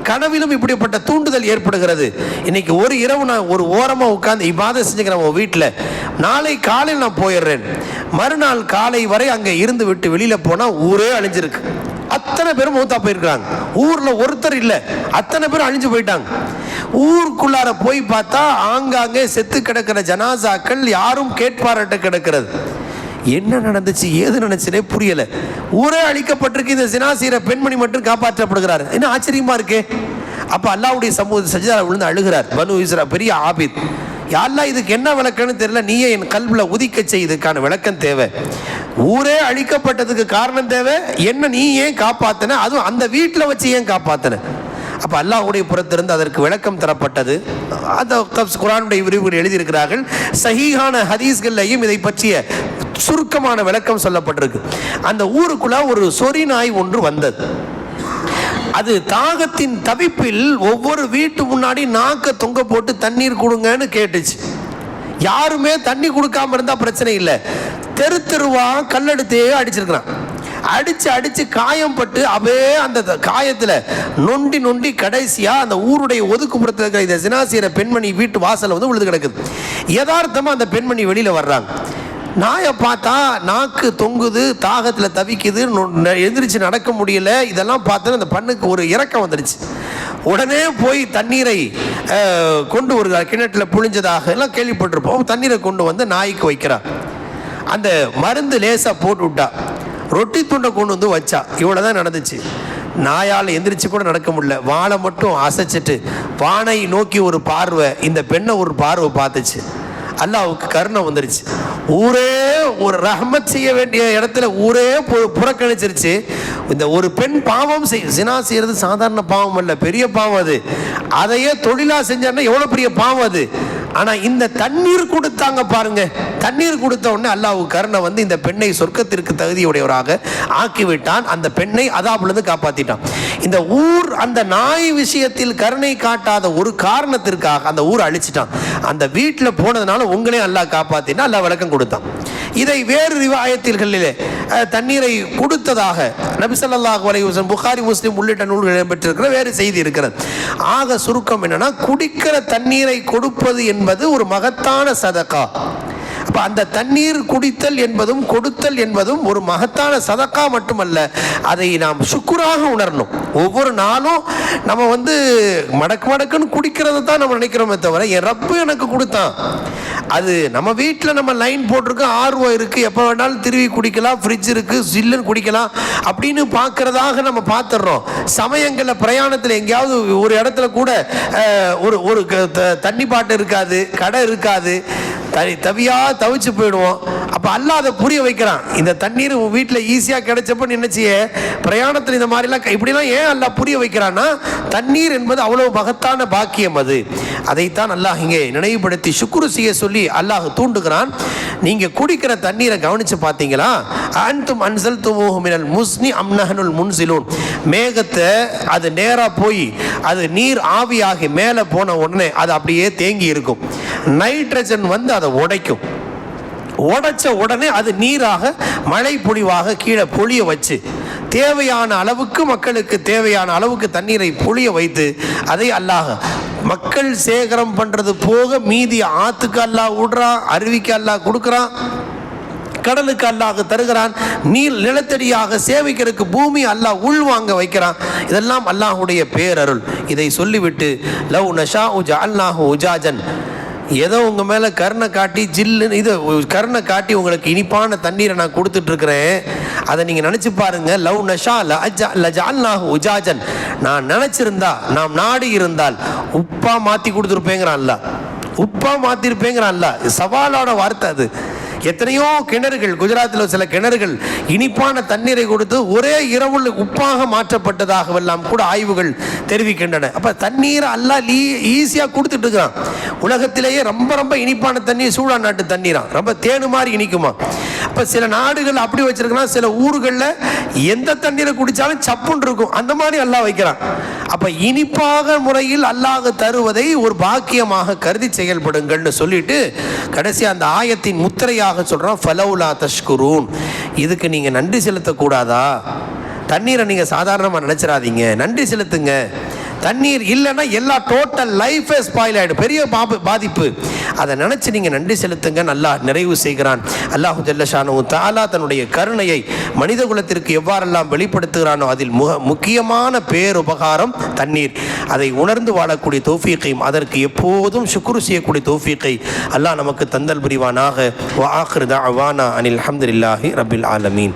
கனவிலும் இப்படிப்பட்ட தூண்டுதல் ஏற்படுகிறது. இன்னைக்கு ஒரு இரவு நான் ஒரு ஓரமாக உட்காந்து இபாதத் செஞ்சுக்கிறேன் உன் வீட்டில், நாளை காலையில் நான் போயிடுறேன். மறுநாள் காலை வரை அங்கே இருந்து விட்டு வெளியில் போனால் ஊரே அழிஞ்சிருக்கு. அத்தனை பேரும் மூத்தா போயிருக்கிறாங்க. ஊர்ல ஒருத்தர் இல்லை, அத்தனை பேரும் அழிஞ்சு போயிட்டாங்க. ஊருக்குள்ளார போய் பார்த்தா ஆங்காங்கே செத்து கிடக்கிற ஜனாசாக்கள் யாரும் கேட்பாரட்ட கிடக்கிறது. என்ன நடந்துச்சு, ஏது நடந்துச்சுனே புரியல. ஊரே அழிக்கப்பட்டிருக்கு, இந்த ஜினா செய்யற பெண்மணி மட்டும் காப்பாற்றப்படுகிறார். என்ன ஆச்சரியமா இருக்கு. அப்ப அல்லாஹ்வுடைய சமூக சஜ்ஜால விழுந்து அழுகிறார் பனு இஸ்ரா பெரிய ஆபித். யாரெல்லாம் இதுக்கு என்ன விளக்கம்னு தெரியல, நீயே என் கல்வில உதிக்க செய்ததுக்கான விளக்கம் தேவை. ஊரே அழிக்கப்பட்டதுக்கு காரணம் தேவை, என்ன நீ ஏன் காப்பாத்தின, அதுவும் அந்த வீட்டில் வச்சு ஏன் காப்பாத்தின. அப்போ அல்லாஹ்வுடைய புறத்திலிருந்து அதற்கு விளக்கம் தரப்பட்டது. அந்த குர்ஆனுடைய விரிவுரையில் எழுதியிருக்கிறார்கள். சஹீஹான ஹதீஸ்கள்லையும் இதை பற்றிய சுருக்கமான விளக்கம் சொல்லப்பட்டிருக்கு. அந்த ஊருக்குள்ள ஒரு சொறி நாய் ஒன்று வந்தது. அது தாகத்தின் தவிப்பில் ஒவ்வொரு வீட்டு முன்னாடி நாக்க தொங்க போட்டு தண்ணீர் கொடுங்கன்னு கேட்டுச்சு. யாருமே தண்ணி கொடுக்காம இருந்தா பிரச்சனை இல்லை. தெரு தெருவா கல்லெடுத்தே அடிச்சிருக்கிறான். அடிச்சு காயம் பட்டு அப்படியே அந்த காயத்துல நொண்டி கடைசியா அந்த ஊருடைய ஒதுக்குப்புறத்தில் இருக்கிற இந்த ஜினா செய்யற பெண்மணி வீட்டு வாசல்ல வந்து விழுது கிடக்குது. யதார்த்தமா அந்த பெண்மணி வெளியில வர்றாங்க. நாயை பார்த்தா நாக்கு தொங்குது, தாகத்தில் தவிக்குது, எந்திரிச்சு நடக்க முடியல. இதெல்லாம் பார்த்து அந்த பண்ணுக்கு ஒரு இறக்கம் வந்துடுச்சு. உடனே போய் தண்ணீரை கொண்டு வருகிறார். கிணற்றில் புழிஞ்சதாக எல்லாம் கேள்விப்பட்டிருப்போம். தண்ணீரை கொண்டு வந்து நாய்க்கு வைக்கிறார். அந்த மருந்து லேசாக போட்டு விட்டா, ரொட்டி துண்டை கொண்டு வந்து வச்சா. இவ்வளோதான் நடந்துச்சு. நாயால் எந்திரிச்சு கூட நடக்க முடியல. வாழை மட்டும் அசைச்சிட்டு வானை நோக்கி ஒரு பார்வை, இந்த பெண்ணை ஒரு பார்வை பார்த்துச்சு. அல்லாஹ்வுக்கு கருணை வந்துருச்சு. ஊரே ஒரு ரஹ்மத் செய்ய வேண்டிய இடத்துல ஊரே புறக்கணிச்சிருச்சு. இந்த ஒரு பெண் பாவம் ஜினா செய்யறது சாதாரண பாவம் அல்ல, பெரிய பாவம் அது. அதையே தொழிலா செஞ்சாருன்னா எவ்வளவு பெரிய பாவம் அது. ஆனா இந்த தண்ணீர் கொடுத்தாங்க பாருங்க, தண்ணீர் கொடுத்த உடனே அல்லாஹ்வுக்கு கருணை வந்து இந்த பெண்ணை சொர்க்கத்திற்கு தகுதியுடையவராக ஆக்கிவிட்டான். அந்த பெண்ணை அதாபிலிருந்து காப்பாத்திட்டான். இந்த ஊர் அந்த நாய் விஷயத்தில் கருணை காட்டாத ஒரு காரணத்திற்காக அந்த ஊர் அழிச்சிட்டான். அந்த வீட்டில் போனதுனால உங்களே அல்லாஹ் காப்பாத்தினா அல்லாஹ் விளக்கம் கொடுத்தான். இதை வேறு ரிவாயத்தில்களிலே தண்ணீரை கொடுத்ததாக நபி ஸல்லல்லாஹு அலைஹி வஸல்லம், புகாரி, முஸ்லிம் உள்ளிட்ட நூல்கள் இடம்பெற்றிருக்கிற வேறு செய்தி இருக்கிறது. ஆக சுருக்கம் என்னன்னா, குடிக்கிற தண்ணீரை கொடுப்பது என்பது ஒரு மகத்தான சதகா. அப்ப அந்த தண்ணீர் குடித்தல் என்பதும் கொடுத்தல் என்பதும் ஒரு மகத்தான சதக்கா மட்டுமல்ல, அதை நாம் சுக்குராக உணரணும். ஒவ்வொரு நாளும் நம்ம வந்து மடக்குன்னு குடிக்கிறத தான் நம்ம நினைக்கிறோமே தவிர, என் ரப்பு எனக்கு கொடுத்தான். அது நம்ம வீட்டில் நம்ம லைன் போட்டிருக்கோம், ஆர்வம் இருக்கு, எப்போ வேணாலும் திருவி குடிக்கலாம், ஃப்ரிட்ஜ் இருக்கு, ஜில்லுன்னு குடிக்கலாம் அப்படின்னு பார்க்கறதாக நம்ம பார்த்துடுறோம். சமயங்களில் பிரயாணத்தில் எங்கேயாவது ஒரு இடத்துல கூட ஒரு தண்ணி பாட்டு இருக்காது, கடை இருக்காது, தவிச்சு போயிடுவோம். அப்ப அல்லாஹ் அதை புரிய வைக்கிறான். இந்த தண்ணீர் வீட்டில் ஈஸியா கிடைச்சப்ப நினைச்சியே பிரயாணத்தில் இந்த மாதிரிலாம் இப்படிலாம் ஏன் அல்லாஹ் புரிய வைக்கிறான்னா, தண்ணீர் என்பது அவ்வளவு மகத்தான பாக்கியம். அது அதைத்தான் அல்லாஹ் இங்கே நினைவுபடுத்தி சுக்ரு செய்ய சொல்லி அல்லாஹ் தூண்டுகிறான். நீங்க குடிக்கிற தண்ணீரை கவனிச்சு பார்த்தீங்களா? அன்தும் அன்சல்துமூஹு மினல் முஸ்னி அம் நஹ்னுல் முன்சிலூன். மேகத்தை அது நேரா போய் அது நீர் ஆவியாகி மேலே போன உடனே அது அப்படியே தேங்கி இருக்கும். நைட்ரஜன் வந்து அதை உடைக்கும். உடைச்ச உடனே அது நீராக மழை பொழிவாக கீழே பொழிய வச்சு தேவையான அளவுக்கு, மக்களுக்கு தேவையான அளவுக்கு தண்ணீரை பொழிய வைத்து அதை அல்லாஹ் மக்கள் சேகரம் பண்ணுறது போக மீதி ஆற்றுக்கு அல்லாஹ் விடுறான், அருவிக்கு அல்லாஹ் கொடுக்குறான், கடலுக்கு அல்லாஹ் தருகிறான், நீர் நிலத்தடியாக சேவிக்கிறதுக்கு பூமி அல்லாஹ் உள்வாங்க வைக்கிறான். இதெல்லாம் அல்லாஹுடைய பேரருள். இதை சொல்லிவிட்டு லவ் நஷாஉ ஜஅல்நாஹு உஜாஜன், ஏதோ உங்கள் மேலே கருணை காட்டி ஜில்லுன்னு இது கருணை காட்டி உங்களுக்கு இனிப்பான தண்ணீரை நான் கொடுத்துட்ருக்குறேன், அதை நீங்கள் நினச்சி பாருங்கள். லவ் நஷா லஜஅல்நாஹு உஜாஜன், நான் நினச்சிருந்தா, நாம் நாடி இருந்தால் உப்பா மாற்றி கொடுத்துருப்பேங்கிறான் அல்ல, உப்பா மாற்றிருப்பேங்கிறான் அல்ல. சவாலோட வார்த்தை அது. எத்தனையோ கிணறுகள், குஜராத்தில் சில கிணறுகள் இனிப்பான தண்ணீரை கொடுத்து ஒரே இரவுல உப்பாக மாற்றப்பட்டதாகவெல்லாம் கூட ஆய்வுகள் தெரிவிக்கின்றன. அப்போ தண்ணீரை அல்லாஹ் ஈஸியாக கொடுத்துட்டு இருக்கிறான். உலகத்திலேயே ரொம்ப ரொம்ப இனிப்பான தண்ணீர் சூடான் நாட்டு தண்ணீரான், ரொம்ப தேனு மாதிரி இனிக்குமா. அப்போ சில நாடுகள் அப்படி வச்சிருக்கலாம், சில ஊர்களில் எந்த தண்ணீரை குடித்தாலும் சப்புன்னு இருக்கும், அந்த மாதிரி அல்லாஹ் வைக்கிறான். அப்போ இனிப்பாக முறையில் அல்லாஹ் தருவதை ஒரு பாக்கியமாக கருதி செயல்படுங்கள்னு சொல்லிட்டு கடைசி அந்த ஆயத்தின் முத்திரையாக சொல்கிறோம், ஃபலௌலா தஷ்குரூன், இதுக்கு நீங்கள் நன்றி செலுத்தக்கூடாதா? தண்ணீரை நீங்கள் சாதாரணமாக நினச்சிடாதீங்க, நன்றி செலுத்துங்க. தண்ணீர் இல்லைன்னா எல்லா டோட்டல் லைஃபே ஸ்பாயில் ஆகிடும், பெரிய பாதிப்பு. அதை நினச்சி நீங்கள் நன்றி செலுத்துங்க. அல்லாஹ் நிறைவு செய்கிறான். அல்லாஹு ஜல்ல ஷானஹு தஆலா தன்னுடைய கருணையை மனித குலத்திற்கு எவ்வாறெல்லாம் வெளிப்படுத்துகிறானோ அதில் முக்கியமான பேருபகாரம் தண்ணீர். அதை உணர்ந்து வாழக்கூடிய தௌஃபீக்கையும் அதற்கு எப்போதும் ஷுக்ரு செய்யக்கூடிய தௌஃபீக்கை அல்லாஹ் நமக்கு தந்தல் புரிவானாக. வ ஆகிரு தஅவானா அனில் ஹம்துலில்லாஹி ரப்பில் ஆலமீன்.